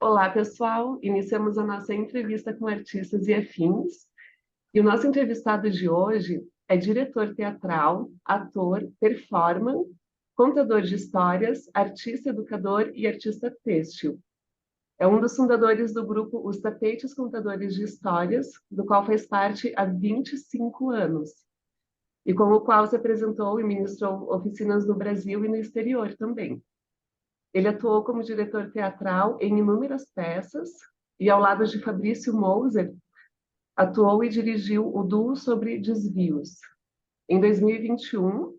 Olá, pessoal. Iniciamos a nossa entrevista com artistas e afins. E o nosso entrevistado de hoje é diretor teatral, ator, performer, contador de histórias, artista educador e artista têxtil. É um dos fundadores do grupo Os Tapetes Contadores de Histórias, do qual faz parte há 25 anos, e com o qual se apresentou e ministrou oficinas no Brasil e no exterior também. Ele atuou como diretor teatral em inúmeras peças e, ao lado de Fabrício Moser, atuou e dirigiu o duo sobre desvios. Em 2021,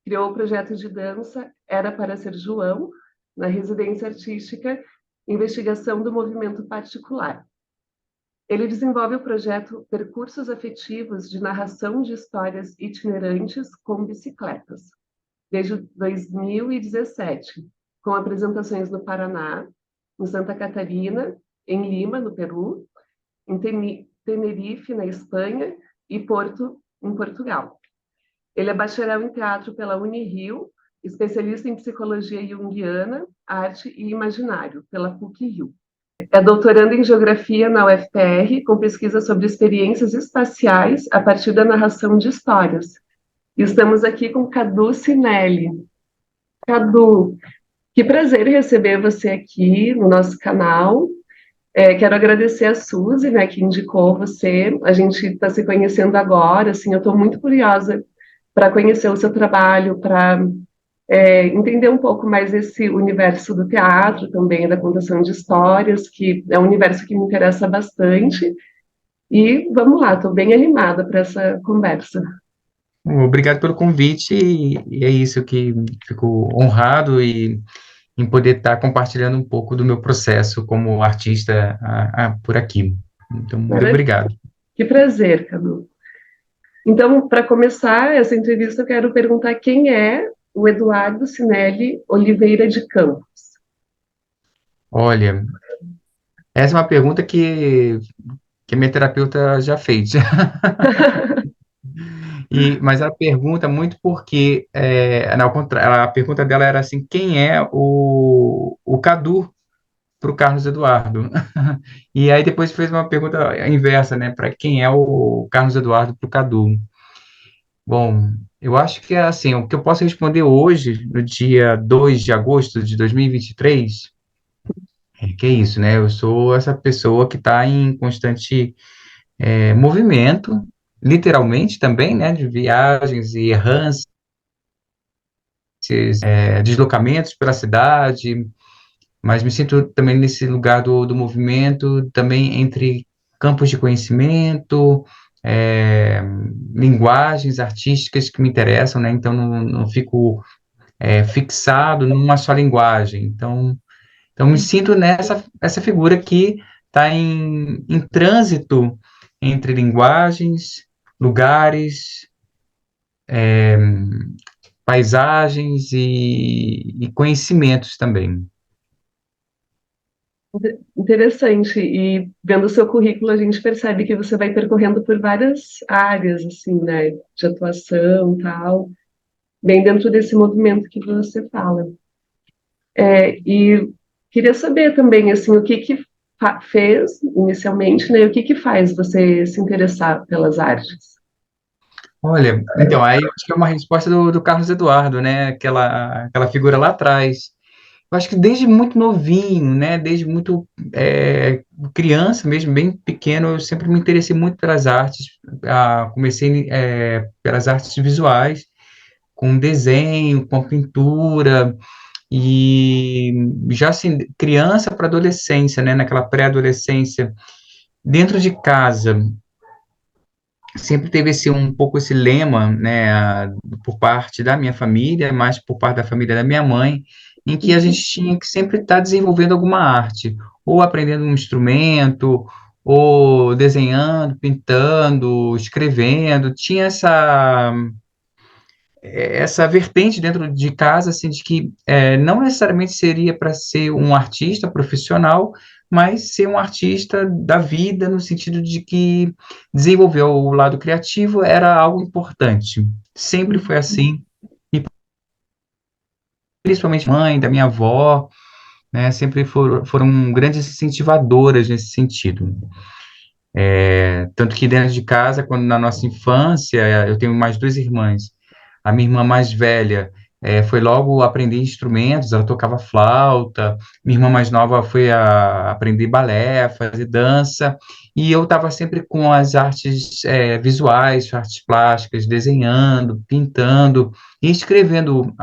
criou o projeto de dança Era para Ser João, na residência artística Investigação do Movimento Particular. Ele desenvolve o projeto Percursos Afetivos de Narração de Histórias Itinerantes com Bicicletas, desde 2017, com apresentações no Paraná, em Santa Catarina, em Lima, no Peru, em Tenerife, na Espanha, e Porto, em Portugal. Ele é bacharel em teatro pela Unirio, especialista em psicologia junguiana, arte e imaginário, pela PUC-Rio. É doutorando em geografia na UFPR, com pesquisa sobre experiências espaciais a partir da narração de histórias. E estamos aqui com Cadu Cinelli. Cadu, que prazer receber você aqui no nosso canal. Quero agradecer a Suzy, né, que indicou você. A gente está se conhecendo agora, assim, eu estou muito curiosa para conhecer o seu trabalho, para entender um pouco mais esse universo do teatro também, da contação de histórias, que é um universo que me interessa bastante. E vamos lá, estou bem animada para essa conversa. Obrigado pelo convite, e é isso que fico honrado em poder estar compartilhando um pouco do meu processo como artista por aqui. Então, muito Maravilha. obrigado. Que prazer, Cadu. Então, para começar essa entrevista, eu quero perguntar quem é o Eduardo Cinelli Oliveira de Campos. Olha, essa é uma pergunta que a minha terapeuta já fez. Mas ela pergunta muito porque, a pergunta dela era assim, quem é o Cadu para o Carlos Eduardo? E aí depois fez uma pergunta inversa, né, para quem é o Carlos Eduardo para o Cadu? Bom, eu acho que é assim, o que eu posso responder hoje, no dia 2 de agosto de 2023, que é isso, né? Eu sou essa pessoa que está em constante movimento, literalmente também, né? De viagens e errantes, deslocamentos pela cidade, mas me sinto também nesse lugar do movimento, também entre campos de conhecimento, é, linguagens artísticas que me interessam, né? Então, não fico fixado numa só linguagem. Então me sinto nessa essa figura que está em trânsito entre linguagens, lugares, paisagens e conhecimentos também. Interessante. E vendo o seu currículo, a gente percebe que você vai percorrendo por várias áreas, assim, né, de atuação, tal, bem dentro desse movimento que você fala. E queria saber também, assim, o que que fez inicialmente, né, e o que que faz você se interessar pelas artes? Olha, então, aí eu acho que é uma resposta do Carlos Eduardo, né? Aquela figura lá atrás. Eu acho que desde muito novinho, né? Desde muito criança mesmo, bem pequeno, eu sempre me interessei muito pelas artes. Comecei pelas artes visuais, com desenho, com pintura, e já assim, criança para adolescência, né? Naquela pré-adolescência, dentro de casa sempre teve um pouco esse lema, né, por parte da minha família, mais por parte da família da minha mãe, em que a gente tinha que sempre estar desenvolvendo alguma arte, ou aprendendo um instrumento, ou desenhando, pintando, escrevendo, tinha essa vertente dentro de casa, assim, de que não necessariamente seria para ser um artista profissional, mas ser um artista da vida, no sentido de que desenvolver o lado criativo era algo importante. Sempre foi assim, e principalmente mãe, da minha avó. né, sempre foram grandes incentivadoras nesse sentido. Tanto que dentro de casa, quando na nossa infância, eu tenho mais duas irmãs. A minha irmã mais velha foi logo aprender instrumentos, ela tocava flauta. Minha irmã mais nova foi aprender balé, fazer dança. E eu estava sempre com as artes visuais, artes plásticas, desenhando, pintando e escrevendo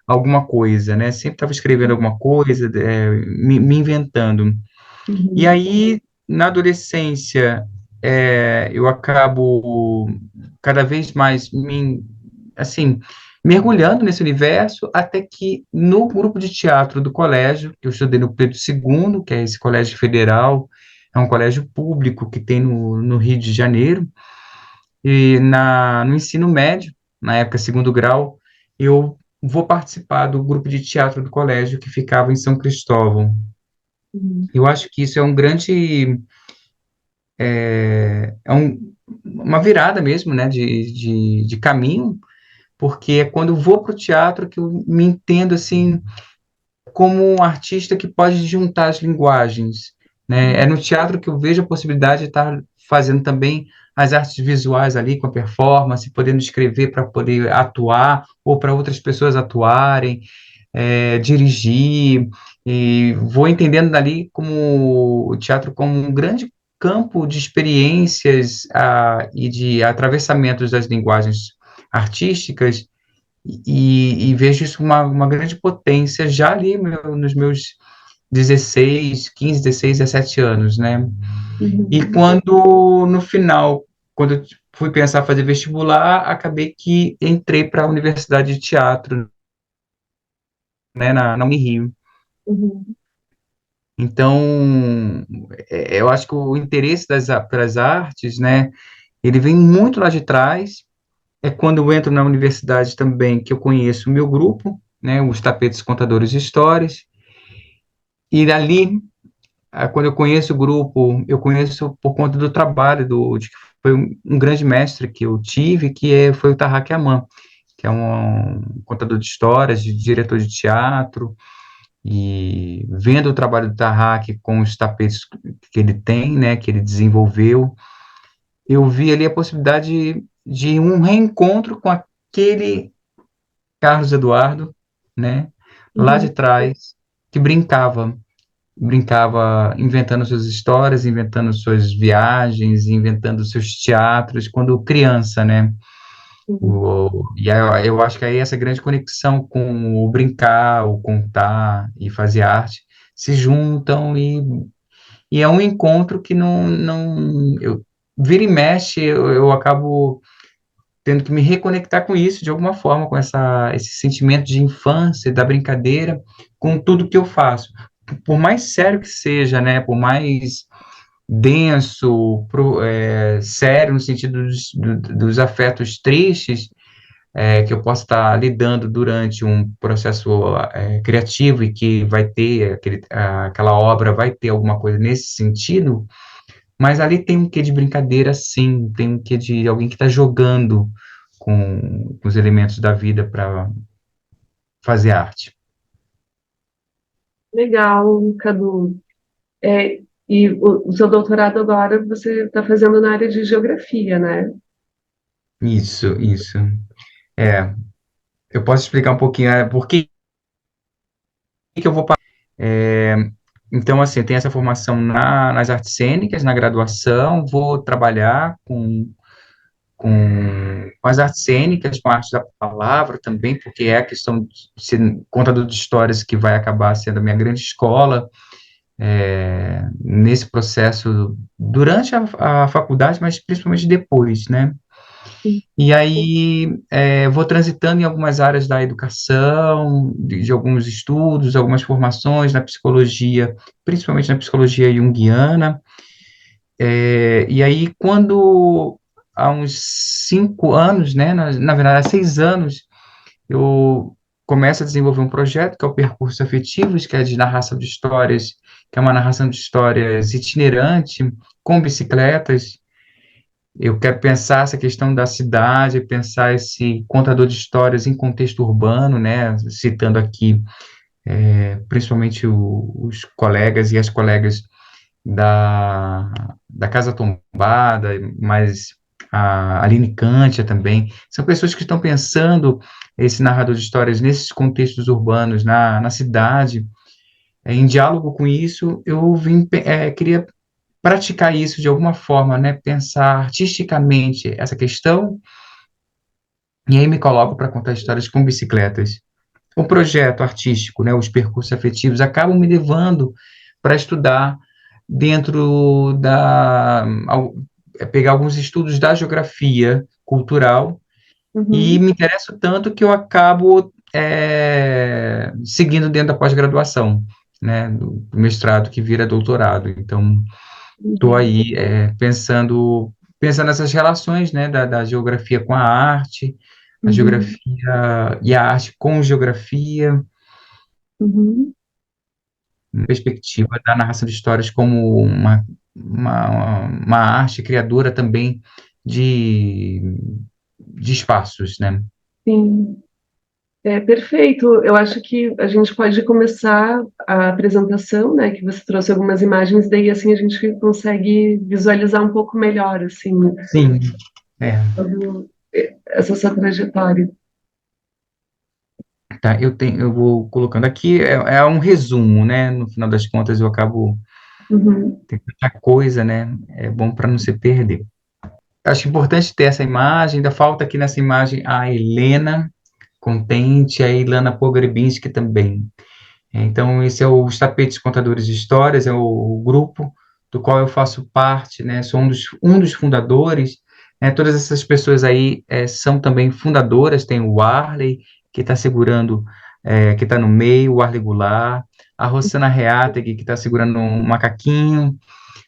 alguma coisa, né? Sempre estava escrevendo alguma coisa, me inventando. E Uhum, aí, na adolescência, eu acabo cada vez mais assim, mergulhando nesse universo, até que no grupo de teatro do colégio, que eu estudei no Pedro II, que é esse colégio federal, é um colégio público que tem no Rio de Janeiro, e no ensino médio, na época segundo grau, eu vou participar do grupo de teatro do colégio que ficava em São Cristóvão. uhum, Eu acho que isso é um grande uma virada mesmo, né, de caminho, porque é quando eu vou para o teatro que eu me entendo, assim, como um artista que pode juntar as linguagens, né, é no teatro que eu vejo a possibilidade de estar fazendo também as artes visuais ali com a performance, podendo escrever para poder atuar, ou para outras pessoas atuarem, dirigir, e vou entendendo dali como o teatro como um grande campo de experiências e de atravessamentos das linguagens artísticas, e vejo isso uma grande potência já ali nos meus 16, 15, 16, 17 anos, né? E uhum, quando, no final, quando eu fui pensar fazer vestibular, acabei que entrei para a Universidade de Teatro, né, na Unirio. uhum, Então, eu acho que o interesse pelas artes, né, ele vem muito lá de trás. É quando eu entro na universidade também que eu conheço o meu grupo, né, os Tapetes Contadores de Histórias. E ali, quando eu conheço o grupo, eu conheço por conta do trabalho de que foi um grande mestre que eu tive, foi o Tarrak Aman, que é um contador de histórias, diretor de teatro. E vendo o trabalho do Tarrak com os tapetes que ele tem, né, que ele desenvolveu, eu vi ali a possibilidade de um reencontro com aquele Carlos Eduardo, né, lá de uhum. trás, que brincava inventando suas histórias, inventando suas viagens, inventando seus teatros, quando criança, né? Uhum. E aí eu acho que aí essa grande conexão com o brincar, o contar e fazer arte se juntam, e é um encontro que eu vira e mexe, eu acabo tendo que me reconectar com isso de alguma forma, com esse sentimento de infância, da brincadeira, com tudo que eu faço. Por mais sério que seja, né, por mais denso, sério no sentido dos afetos tristes, que eu possa estar lidando durante um processo criativo e que vai ter aquela obra vai ter alguma coisa nesse sentido, mas ali tem um quê de brincadeira, sim, tem um quê de alguém que está jogando com os elementos da vida para fazer arte. Legal, Cadu. E o seu doutorado agora você está fazendo na área de geografia, né? Isso. É, eu posso explicar um pouquinho por que eu vou. É, então, assim, tem essa formação nas artes cênicas, na graduação, vou trabalhar com as artes cênicas, com a arte da palavra também, porque é a questão de ser contador de histórias que vai acabar sendo a minha grande escola, nesse processo, durante a faculdade, mas principalmente depois, né? E aí, vou transitando em algumas áreas da educação, de alguns estudos, algumas formações na psicologia, principalmente na psicologia junguiana. E aí, quando há uns 5 anos, né, na verdade, há 6 anos, eu começo a desenvolver um projeto que é o Percurso Afetivos, que é de narração de histórias, que é uma narração de histórias itinerante, com bicicletas. Eu quero pensar essa questão da cidade, pensar esse contador de histórias em contexto urbano, né? Citando aqui principalmente os colegas e as colegas da Casa Tombada, mas a Aline Kantia também, são pessoas que estão pensando esse narrador de histórias nesses contextos urbanos, na cidade. Em diálogo com isso, eu queria praticar isso de alguma forma, né? Pensar artisticamente essa questão, e aí me coloco para contar histórias com bicicletas. O projeto artístico, né, os percursos afetivos, acabam me levando para estudar dentro pegar alguns estudos da geografia cultural, e Uhum, me interesso tanto que eu acabo seguindo dentro da pós-graduação, né, do mestrado que vira doutorado. Então, estou uhum, aí pensando nessas relações, né, da geografia com a arte, a uhum, geografia e a arte com geografia, uhum. perspectiva da narração de histórias como uma arte criadora também de, de espaços, né? Sim. É perfeito. Eu acho que a gente pode começar a apresentação, né? Que você trouxe algumas imagens, daí assim a gente consegue visualizar um pouco melhor, assim, Sim, é. essa sua trajetória. Tá, eu vou colocando aqui, é um resumo, né? No final das contas, eu acabo, Uhum, tem muita coisa, né? É bom para não se perder. Acho importante ter essa imagem, ainda falta aqui nessa imagem a Helena Contente, a Ilana Pogrebinski também. Então, esse é os Tapetes Contadores de Histórias, é o grupo do qual eu faço parte, né? Sou um dos fundadores, né? Todas essas pessoas aí são também fundadoras, tem o Warley, que está segurando, que está no meio, o Warley Goulart, a Rossana Reateg, que está segurando um macaquinho,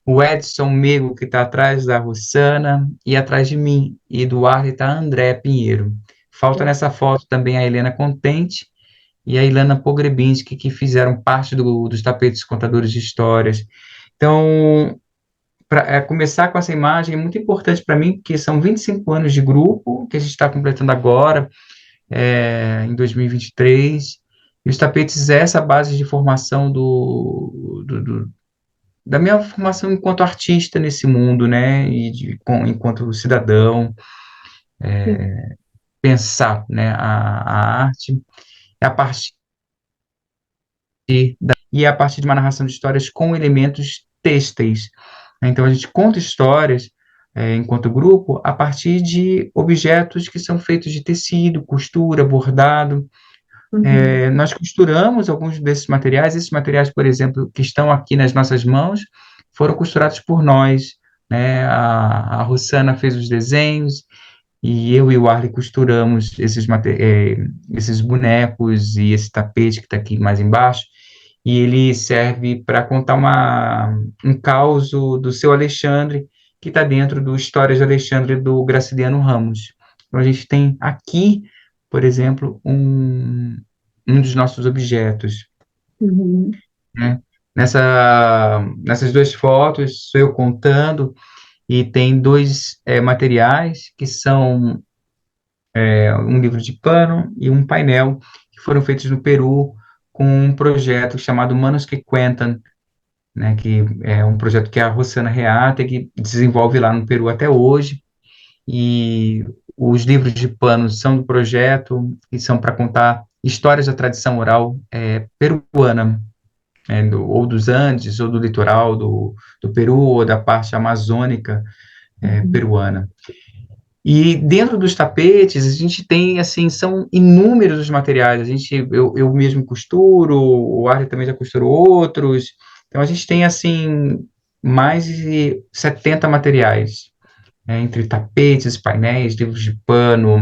o Edson Mego, que está atrás da Rossana, e atrás de mim, e do Warley está a André Pinheiro. Falta nessa foto também a Helena Contente, e a Ilana Pogrebinski, que fizeram parte dos Tapetes Contadores de Histórias. Então, para começar com essa imagem é muito importante para mim, porque são 25 anos de grupo, que a gente está completando agora, em 2023, e os tapetes é essa base de formação da minha formação enquanto artista nesse mundo, né, e enquanto cidadão, sim. pensar, né, a arte é a partir e é a partir de uma narração de histórias com elementos têxteis. Então, a gente conta histórias, enquanto grupo, a partir de objetos que são feitos de tecido, costura, bordado. Uhum, Nós costuramos alguns desses materiais. Esses materiais, por exemplo, que estão aqui nas nossas mãos, foram costurados por nós, né? A Rossana fez os desenhos, e eu e o Arley costuramos esses bonecos e esse tapete que está aqui mais embaixo, e ele serve para contar um caos do seu Alexandre, que está dentro do Histórias de Alexandre do Graciliano Ramos. Então, a gente tem aqui, por exemplo, um dos nossos objetos, uhum, né? Nessas duas fotos, sou eu contando, e tem dois materiais que são um livro de pano e um painel que foram feitos no Peru com um projeto chamado Manos que Cuentan, né, que é um projeto que a Rossana Reata que desenvolve lá no Peru até hoje, e os livros de pano são do projeto e são para contar histórias da tradição oral peruana, ou dos Andes, ou do litoral do Peru, ou da parte amazônica uhum, peruana. E dentro dos tapetes, a gente tem, assim, são inúmeros os materiais. Eu mesmo costuro, o Arley também já costurou outros. Então, a gente tem, assim, mais de 70 materiais, entre tapetes, painéis, livros de pano,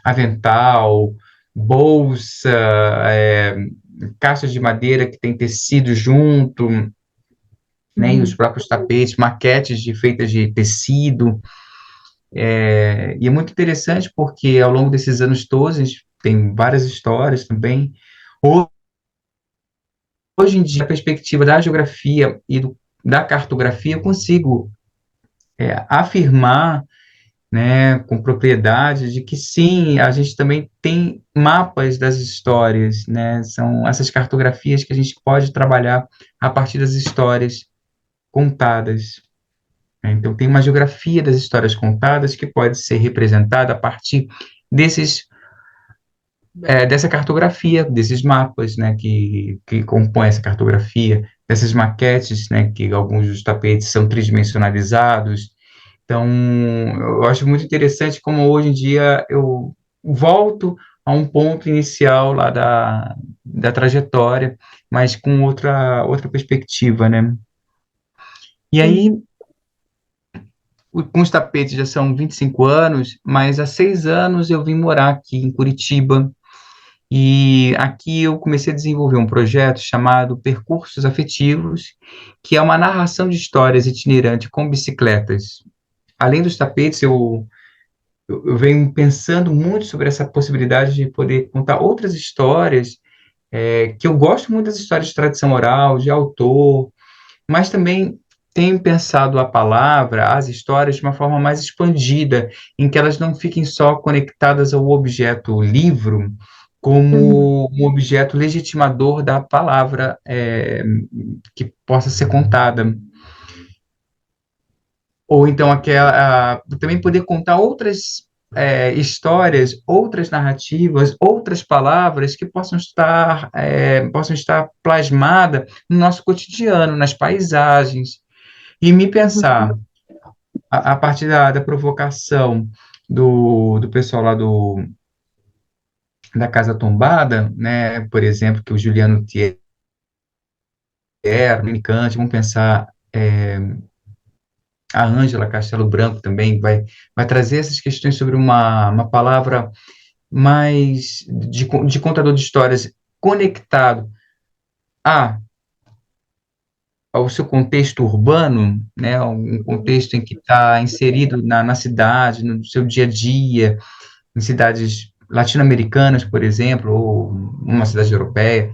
avental, bolsa, caixas de madeira que tem tecido junto, né, e os uhum, próprios tapetes, maquetes feitas de tecido. E é muito interessante porque ao longo desses anos todos, a gente tem várias histórias também. Hoje em dia, a perspectiva da geografia e da cartografia, eu consigo afirmar né, com propriedade, de que sim, a gente também tem mapas das histórias, né, são essas cartografias que a gente pode trabalhar a partir das histórias contadas, né? Então, tem uma geografia das histórias contadas que pode ser representada a partir desses, dessa cartografia, desses mapas, né, que compõem essa cartografia, dessas maquetes, né, que alguns dos tapetes são tridimensionalizados. Então, eu acho muito interessante como hoje em dia eu volto a um ponto inicial lá da trajetória, mas com outra perspectiva, né? E aí, com os tapetes já são 25 anos, mas há 6 anos eu vim morar aqui em Curitiba, e aqui eu comecei a desenvolver um projeto chamado Percursos Afetivos, que é uma narração de histórias itinerante com bicicletas. Além dos tapetes, eu venho pensando muito sobre essa possibilidade de poder contar outras histórias, que eu gosto muito das histórias de tradição oral, de autor, mas também tenho pensado a palavra, as histórias, de uma forma mais expandida, em que elas não fiquem só conectadas ao objeto livro, Uhum. como um objeto legitimador da palavra, que possa ser contada. Ou então também poder contar outras histórias, outras narrativas, outras palavras que possam estar plasmadas no nosso cotidiano, nas paisagens, e me pensar, Uhum. a partir da provocação do pessoal lá da Casa Tombada, né, por exemplo, que o Juliano Thier, o Minicante, vamos pensar, a Ângela Castelo Branco também vai trazer essas questões sobre uma palavra mais de contador de histórias conectado a, ao seu contexto urbano, né, um contexto em que está inserido na cidade, no seu dia a dia, em cidades latino-americanas, por exemplo, ou uma cidade europeia,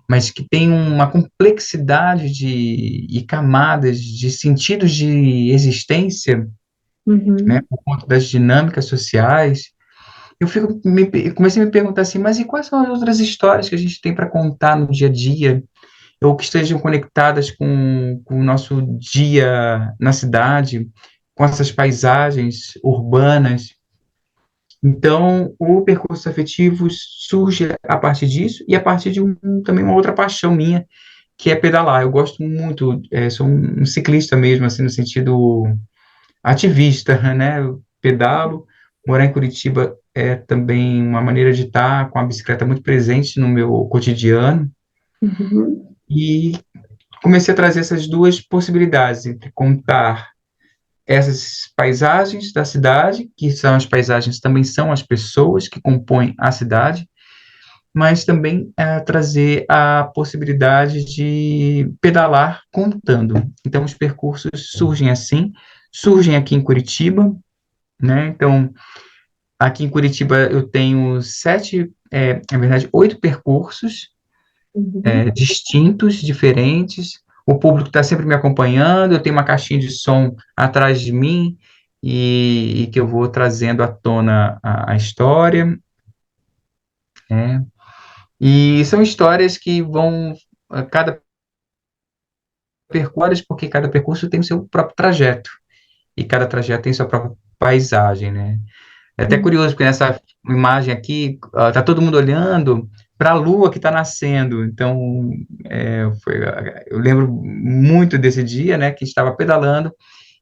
mas que tem uma complexidade e camadas de sentidos de existência, né, Uhum. por conta das dinâmicas sociais. Eu comecei a me perguntar assim, mas e quais são as outras histórias que a gente tem para contar no dia a dia, ou que estejam conectadas com o nosso dia na cidade, com essas paisagens urbanas? Então, o percurso afetivo surge a partir disso e a partir de também uma outra paixão minha, que é pedalar. Eu gosto muito, sou um ciclista mesmo, assim, no sentido ativista, né? Eu pedalo, morar em Curitiba é também uma maneira de estar com a bicicleta muito presente no meu cotidiano, Uhum. e comecei a trazer essas duas possibilidades entre contar essas paisagens da cidade, que são as paisagens, também são as pessoas que compõem a cidade, mas também trazer a possibilidade de pedalar contando. Então, os percursos surgem assim, surgem aqui em Curitiba, né? Então, aqui em Curitiba eu tenho sete, na verdade, 8 percursos, Uhum. distintos, diferentes. O público está sempre me acompanhando, eu tenho uma caixinha de som atrás de mim e que eu vou trazendo à tona a história, né? E são histórias que vão, cada percurso, porque cada percurso tem o seu próprio trajeto, e cada trajeto tem sua própria paisagem, né? É até Uhum. curioso, porque nessa imagem aqui, tá todo mundo olhando para a lua que está nascendo. Então, eu lembro muito desse dia, né, que estava pedalando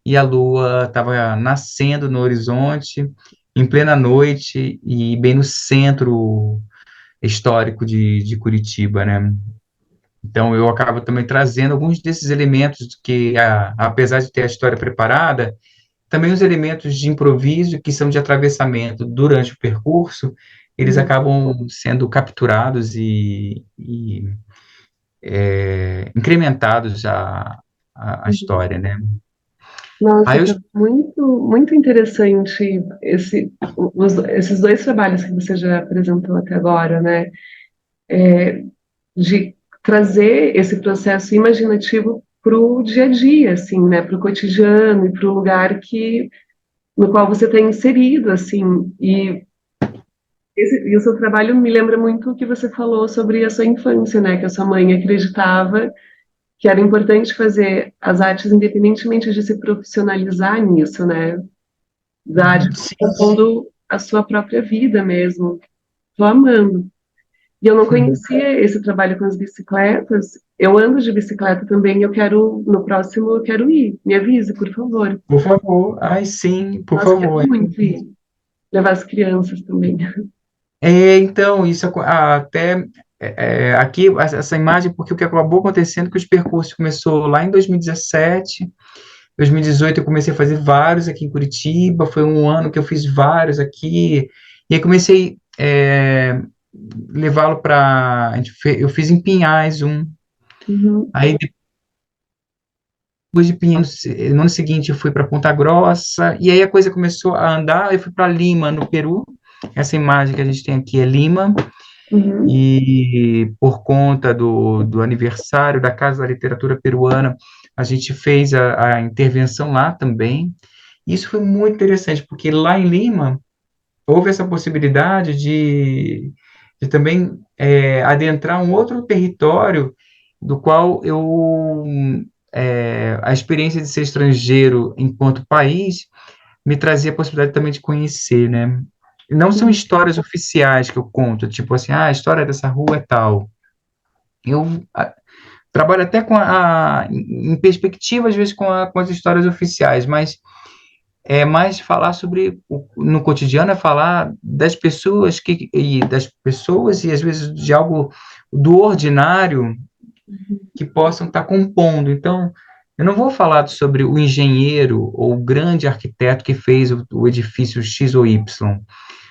e a lua estava nascendo no horizonte, em plena noite e bem no centro histórico de Curitiba, né? Então, eu acabo também trazendo alguns desses elementos que, apesar de ter a história preparada, também os elementos de improviso, que são de atravessamento durante o percurso, eles Uhum. acabam sendo capturados incrementados à Uhum. história, né? Aí Nossa, eu, tá muito, muito interessante esses dois trabalhos que você já apresentou até agora, né? De trazer esse processo imaginativo para o dia a dia, assim, né? Para o cotidiano e para o lugar que no qual você está inserido, assim, e o seu trabalho me lembra muito o que você falou sobre a sua infância, né? Que a sua mãe acreditava que era importante fazer as artes independentemente de se profissionalizar nisso, né? Da arte Sim, compondo a sua própria vida mesmo. Tô amando. E eu não sim. conhecia esse trabalho com as bicicletas. Eu ando de bicicleta também, eu quero, no próximo, eu quero ir. Me avise, por favor. Por favor. Ai, sim, por Nós quero favor. muito ir. Levar as crianças também. Então, até aqui, essa imagem, porque o que acabou acontecendo é que os percursos começou lá em 2017, 2018 eu comecei a fazer vários aqui em Curitiba, foi um ano que eu fiz vários aqui, e aí comecei levá-lo para, eu fiz em Pinhais Uhum, aí depois de Pinhais, no ano seguinte eu fui para Ponta Grossa, e aí a coisa começou a andar, eu fui para Lima, no Peru, essa imagem que a gente tem aqui é Lima, uhum, e por conta do aniversário da Casa da Literatura Peruana, a gente fez a intervenção lá também. Isso foi muito interessante, porque lá em Lima houve essa possibilidade de também adentrar um outro território do qual a experiência de ser estrangeiro enquanto país me trazia a possibilidade também de conhecer, né? Não são uhum, histórias oficiais que eu conto, tipo assim, a história dessa rua é tal. Eu trabalho até em perspectiva, às vezes, com as histórias oficiais, mas é mais falar sobre, no cotidiano, é falar das pessoas e às vezes de algo do ordinário uhum, que possam estar compondo. Então, eu não vou falar sobre o engenheiro ou o grande arquiteto que fez o edifício X ou Y,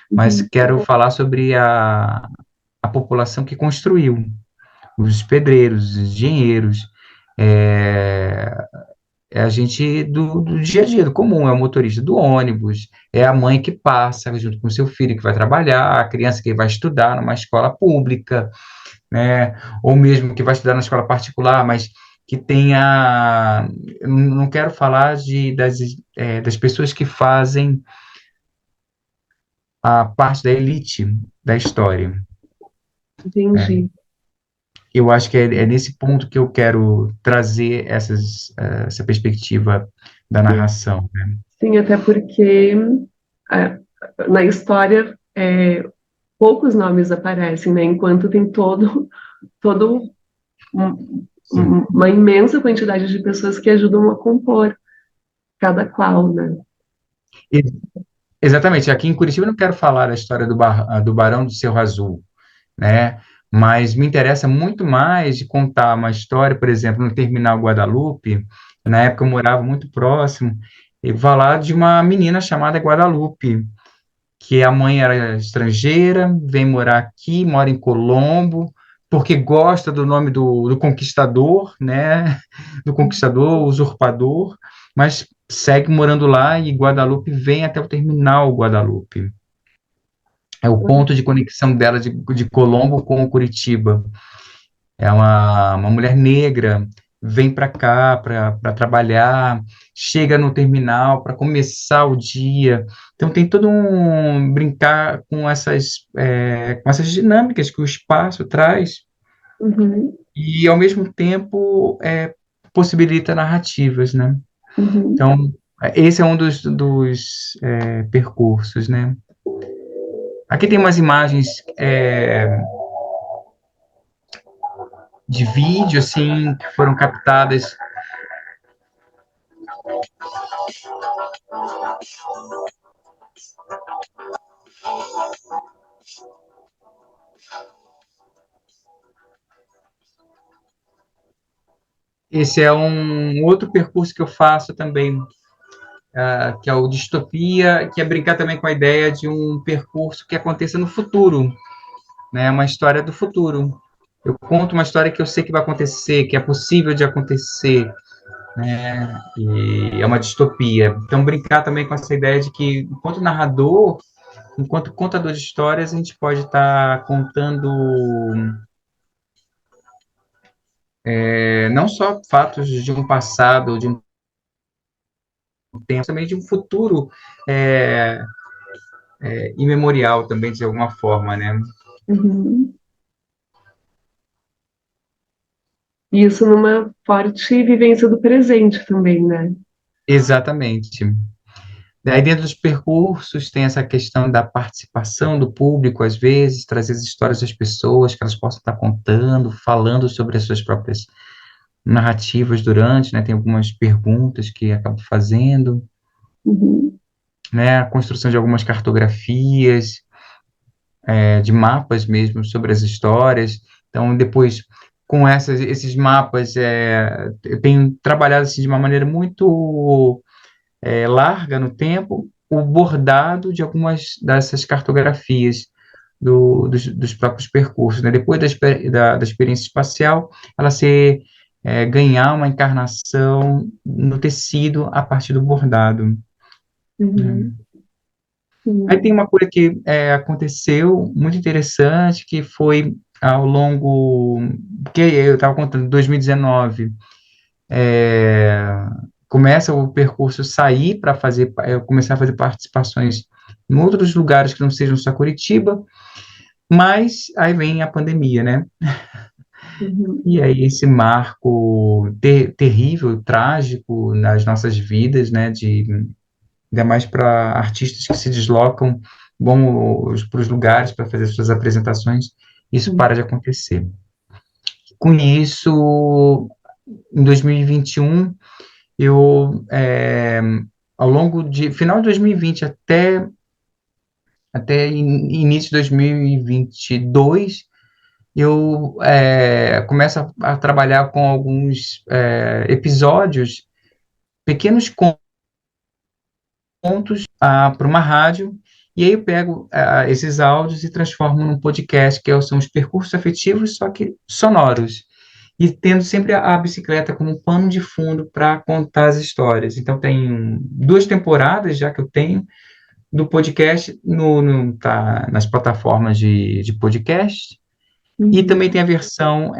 mas uhum. quero falar sobre a população que construiu, os pedreiros, os engenheiros, é, é a gente do dia a dia, do comum, é o motorista do ônibus, é a mãe que passa junto com o seu filho que vai trabalhar, a criança que vai estudar numa escola pública, né? Ou mesmo que vai estudar na escola particular, mas que tenha. Eu não quero falar das pessoas que fazem a parte da elite da história, né? Entendi. Eu acho que é nesse ponto que eu quero trazer essa perspectiva da narração, né? Sim, até porque é, na história poucos nomes aparecem, né? Enquanto tem todo Sim. uma imensa quantidade de pessoas que ajudam a compor cada qual, né? E- Exatamente. Aqui em Curitiba eu não quero falar da história do Barão do Cerro Azul, né? Mas me interessa muito mais de contar uma história, por exemplo, no Terminal Guadalupe. Na época eu morava muito próximo, e falar de uma menina chamada Guadalupe, que a mãe era estrangeira, vem morar aqui, mora em Colombo, porque gosta do nome do conquistador, né? Do conquistador, usurpador, mas segue morando lá e Guadalupe vem até o terminal Guadalupe. É o ponto de conexão dela de Colombo com Curitiba. É uma mulher negra, vem para cá para trabalhar, chega no terminal para começar o dia. Então tem todo um brincar com essas dinâmicas que o espaço traz Uhum, e ao mesmo tempo possibilita narrativas, né? uhum. Então esse é um dos percursos, né? Aqui tem umas imagens de vídeo assim que foram captadas. Esse é um outro percurso que eu faço também, que é o Distopia, que é brincar também com a ideia de um percurso que aconteça no futuro, né? Uma história do futuro. Eu conto uma história que eu sei que vai acontecer, que é possível de acontecer, né? E é uma distopia. Então, brincar também com essa ideia de que, enquanto narrador, enquanto contador de histórias, a gente pode estar contando não só fatos de um passado, de um tempo, também de um futuro é, imemorial também, de alguma forma, né? Uhum. E isso numa forte vivência do presente também, né? Exatamente. Aí dentro dos percursos tem essa questão da participação do público, às vezes, trazer as histórias das pessoas, que elas possam estar contando, falando sobre as suas próprias narrativas durante, né? Tem algumas perguntas que acabo fazendo, Uhum. né? A construção de algumas cartografias, de mapas mesmo sobre as histórias. Então, depois, com esses mapas, eu tenho trabalhado assim, de uma maneira muito larga no tempo, o bordado de algumas dessas cartografias dos próprios percursos, né? Depois da experiência espacial, ela ganhar uma encarnação no tecido a partir do bordado, Uhum. né? Aí tem Sim. uma coisa que aconteceu muito interessante, que foi ao longo, que eu estava contando, 2019, é, começa o percurso sair para fazer, eu começar a fazer participações em outros lugares que não sejam só Curitiba, mas aí vem a pandemia, né? Uhum. E aí esse marco terrível, trágico nas nossas vidas, né? Ainda mais para artistas que se deslocam, vão para os lugares para fazer suas apresentações, isso Sim. para de acontecer. Com isso, em 2021, eu, ao longo de final de 2020 até início de 2022, eu começo a trabalhar com alguns episódios, pequenos contos para uma rádio, e aí eu pego esses áudios e transformo num podcast, são os percursos afetivos, só que sonoros. E tendo sempre a bicicleta como pano de fundo para contar as histórias. Então, tem 2 temporadas já que eu tenho do podcast tá nas plataformas de podcast, e Uhum. também tem a versão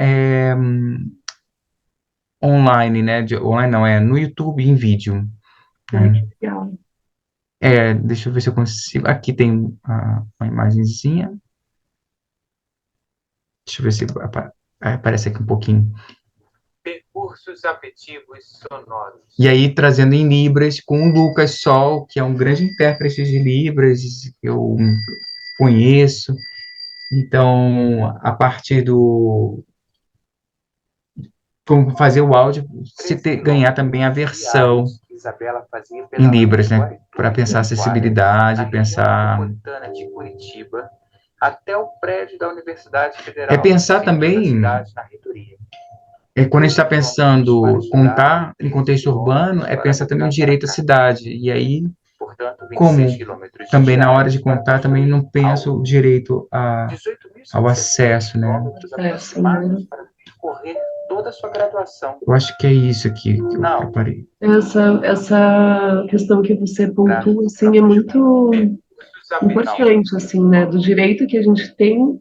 online, né? Online não, no YouTube em vídeo. Ai, Né? que legal. Deixa eu ver se eu consigo. Aqui tem uma imagenzinha. Deixa eu ver se aparece aqui um pouquinho. Percursos afetivos sonoros. E aí, trazendo em Libras, com o Lucas Sol, que é um grande intérprete de Libras, que eu conheço. Então, a partir como fazer o áudio, ganhar também a versão em Libras, né? Para pensar acessibilidade, pensar. Até o prédio da Universidade Federal. Pensar também. Quando a gente está pensando contar em contexto urbano, pensar também o direito à cidade. E aí, como também na hora de contar, também não penso o direito ao acesso, né? É, sim, né? Eu acho que é isso aqui que eu preparei. Essa questão que você pontua, assim, é muito importante, assim, né? Do direito que a gente tem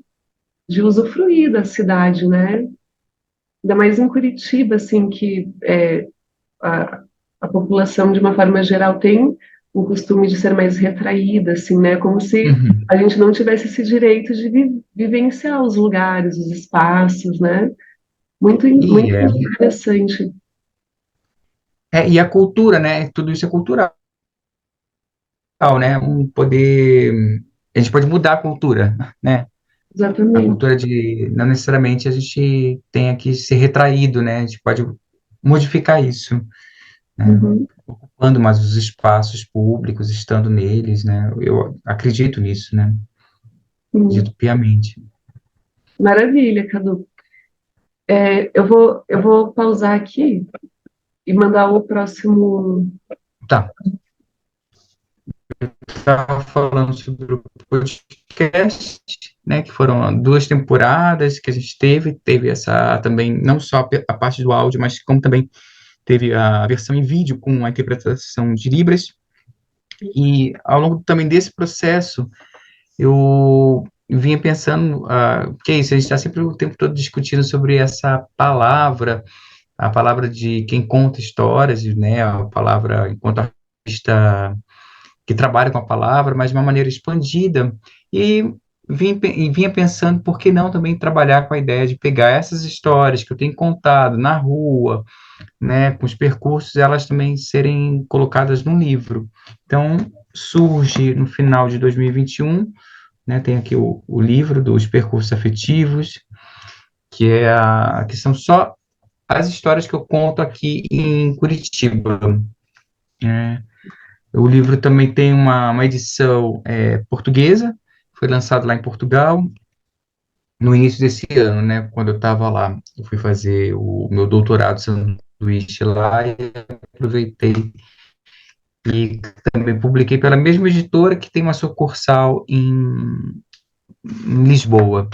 de usufruir da cidade, né? Ainda mais em Curitiba, assim, que a, a população, de uma forma geral, tem o costume de ser mais retraída, assim, né? Como se Uhum. a gente não tivesse esse direito de vivenciar os lugares, os espaços, né? Muito, E, muito interessante. e a cultura, né? Tudo isso é cultural, né? A gente pode mudar a cultura, né? A Exatamente. cultura não necessariamente a gente tenha que ser retraído, né? A gente pode modificar isso, né? Uhum. Ocupando mais os espaços públicos, estando neles, né? Eu acredito nisso, né? Sim. Acredito piamente. Maravilha, Cadu. Eu vou pausar aqui e mandar o próximo. Tá, estava falando sobre o podcast, né? Que foram 2 temporadas que a gente teve essa também, não só a parte do áudio, mas como também teve a versão em vídeo com a interpretação de Libras. E ao longo também desse processo, eu vinha pensando, que é isso, a gente está sempre o tempo todo discutindo sobre essa palavra, a palavra de quem conta histórias, né, a palavra enquanto que trabalha com a palavra, mas de uma maneira expandida, e vinha pensando por que não também trabalhar com a ideia de pegar essas histórias que eu tenho contado na rua, né, com os percursos, elas também serem colocadas num livro. Então, surge no final de 2021, né, tem aqui o livro dos percursos afetivos, que são só as histórias que eu conto aqui em Curitiba, né? O livro também tem uma edição portuguesa, foi lançado lá em Portugal no início desse ano, né? Quando eu estava lá, eu fui fazer o meu doutorado sanduíche lá e aproveitei e também publiquei pela mesma editora que tem uma sucursal em Lisboa.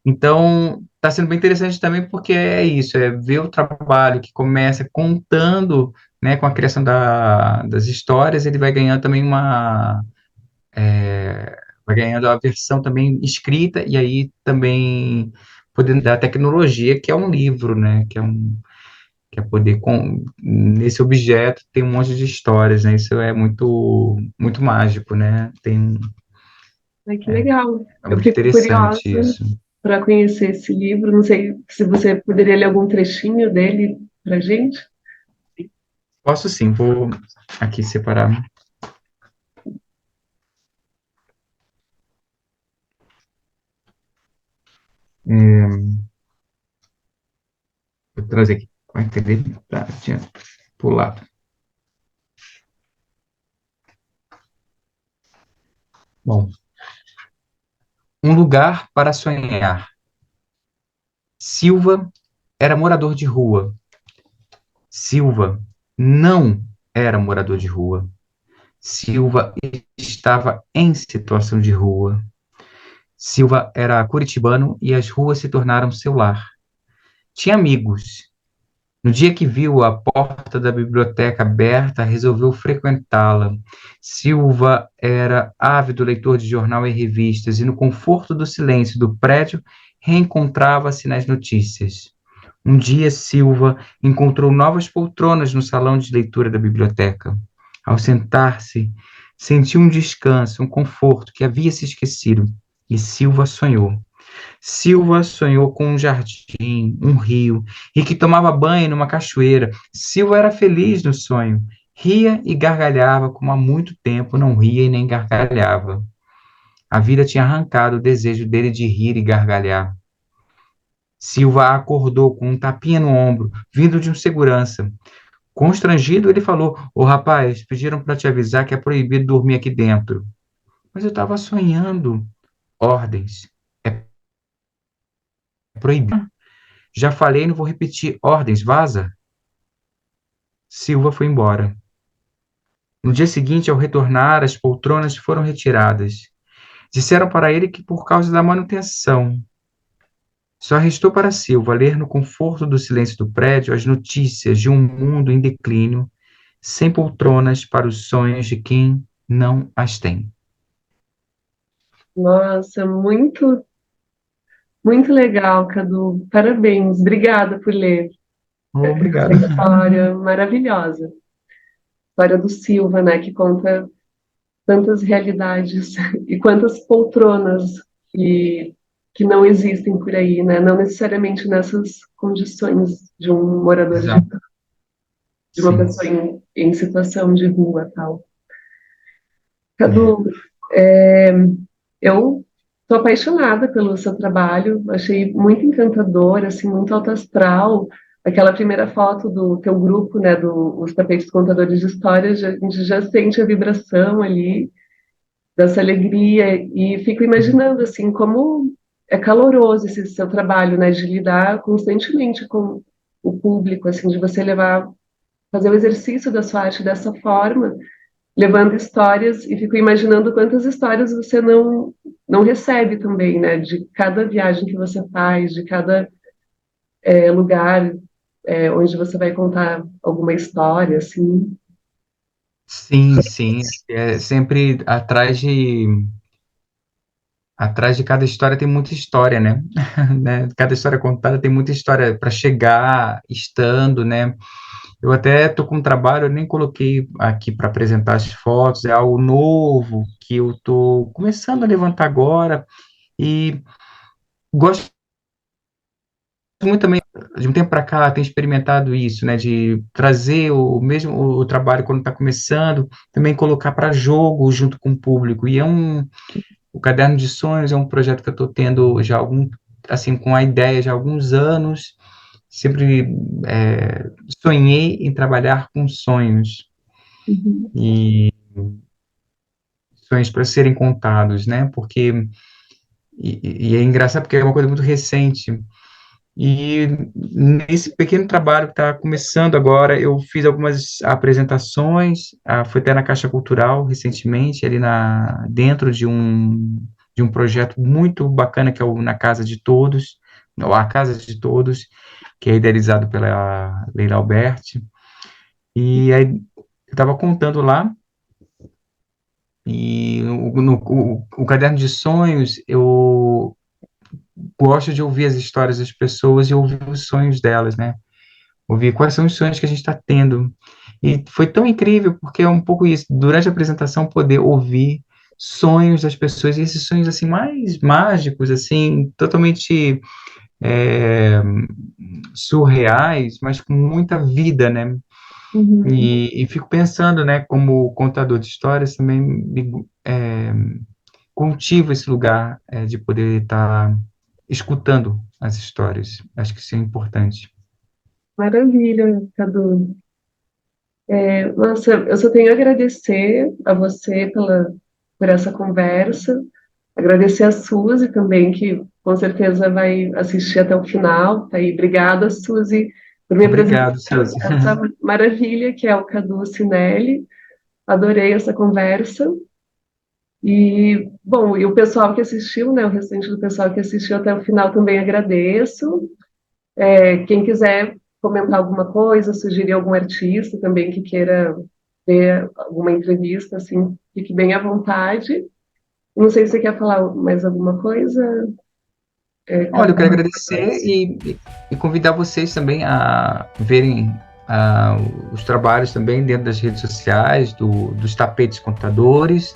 Então, está sendo bem interessante também porque é isso, é ver o trabalho que começa contando, né, com a criação das histórias, ele vai ganhando também vai ganhando a versão também escrita e aí também podendo dar tecnologia, que é um livro, né, que é poder nesse objeto tem um monte de histórias, né, isso é muito mágico, né, Ai, que legal. é Eu muito fico interessante curiosa isso. para conhecer esse livro. Não sei se você poderia ler algum trechinho dele para gente. Posso sim, vou aqui separar. Vou trazer aqui, vai entender? Tá, tinha pulado. Bom, um lugar para sonhar. Silva era morador de rua. Silva não era morador de rua. Silva estava em situação de rua. Silva era curitibano e as ruas se tornaram seu lar. Tinha amigos. No dia que viu a porta da biblioteca aberta, resolveu frequentá-la. Silva era ávido leitor de jornal e revistas, e no conforto do silêncio do prédio, reencontrava-se nas notícias. Um dia, Silva encontrou novas poltronas no salão de leitura da biblioteca. Ao sentar-se, sentiu um descanso, um conforto que havia se esquecido, e Silva sonhou. Silva sonhou com um jardim, um rio, e que tomava banho numa cachoeira. Silva era feliz no sonho, ria e gargalhava como há muito tempo não ria e nem gargalhava. A vida tinha arrancado o desejo dele de rir e gargalhar. Silva acordou com um tapinha no ombro, vindo de um segurança. Constrangido, ele falou: Ô rapaz, pediram para te avisar que é proibido dormir aqui dentro. Mas eu estava sonhando. Ordens. É proibido. Já falei, não vou repetir. Ordens, vaza. Silva foi embora. No dia seguinte, ao retornar, as poltronas foram retiradas. Disseram para ele que por causa da manutenção. Só restou para Silva ler no conforto do silêncio do prédio as notícias de um mundo em declínio, sem poltronas para os sonhos de quem não as tem. Nossa, muito, muito legal, Cadu. Parabéns. Obrigada por ler essa Obrigado. história maravilhosa. História do Silva, né, que conta tantas realidades e quantas poltronas que, que não existem por aí, né? Não necessariamente nessas condições de um morador Exato. de uma Sim. pessoa em situação de rua, tal. É. Cadu, eu estou apaixonada pelo seu trabalho, achei muito encantador, assim, muito alto astral. Aquela primeira foto do teu grupo, né, os tapetes contadores de histórias, a gente já sente a vibração ali dessa alegria e fico imaginando assim como é caloroso esse seu trabalho, né, de lidar constantemente com o público, assim, de você levar, fazer o exercício da sua arte dessa forma, levando histórias e fico imaginando quantas histórias você não recebe também, né, de cada viagem que você faz, de cada lugar onde você vai contar alguma história, assim. Sim, sim. É sempre atrás de cada história tem muita história, né? Né? Cada história contada tem muita história para chegar, estando, né? Eu até estou com um trabalho, eu nem coloquei aqui para apresentar as fotos, é algo novo que eu estou começando a levantar agora e gosto muito também, de um tempo para cá, tenho experimentado isso, né, de trazer o trabalho quando está começando, também colocar para jogo junto com o público. O Caderno de Sonhos é um projeto que eu estou tendo já assim, com a ideia já há alguns anos. Sempre sonhei em trabalhar com sonhos Uhum. e sonhos para serem contados, né? Porque e é engraçado porque é uma coisa muito recente. E nesse pequeno trabalho que está começando agora, eu fiz algumas apresentações, foi até na Caixa Cultural recentemente, ali dentro de um projeto muito bacana que é o Na Casa de Todos, ou A Casa de Todos, que é idealizado pela Leila Alberti. E aí eu estava contando lá, e o Caderno de Sonhos, eu gosto de ouvir as histórias das pessoas e ouvir os sonhos delas, né? Ouvir quais são os sonhos que a gente está tendo. E foi tão incrível, porque é um pouco isso, durante a apresentação, poder ouvir sonhos das pessoas, e esses sonhos, assim, mais mágicos, assim, totalmente é, surreais, mas com muita vida, né? Uhum. E fico pensando, né, como contador de histórias, também cultivo esse lugar de poder estar escutando as histórias. Acho que isso é importante. Maravilha, Cadu. Nossa, eu só tenho a agradecer a você por essa conversa, agradecer a Suzy também, que com certeza vai assistir até o final. Tá aí. Obrigada, Suzy, por me apresentar Obrigado, Suzy. essa maravilha que é o Cadu Cinelli. Adorei essa conversa. E, bom, e o pessoal que assistiu, né, o restante do pessoal que assistiu até o final também agradeço. Quem quiser comentar alguma coisa, sugerir algum artista também que queira ver alguma entrevista, assim, fique bem à vontade. Não sei se você quer falar mais alguma coisa, Olha, eu Cadu. quero agradecer e convidar vocês também a verem ah, os trabalhos também dentro das redes sociais dos Tapetes Contadores.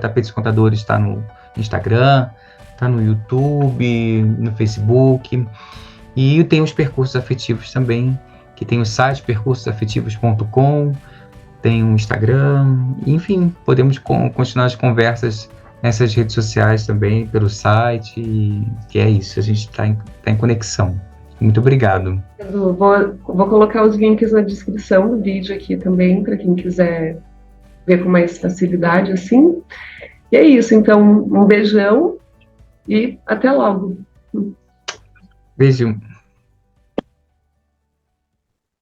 @Tapetes Contadores está no Instagram, está no YouTube, no Facebook. E tem os percursos afetivos também, que tem o site percursosafetivos.com, tem o Instagram, enfim, podemos continuar as conversas nessas redes sociais também, pelo site, que é isso, a gente tá em conexão. Muito obrigado. Cadu, vou colocar os links na descrição do vídeo aqui também, para quem quiser ver com mais facilidade, assim. E é isso, então, um beijão e até logo. Beijo.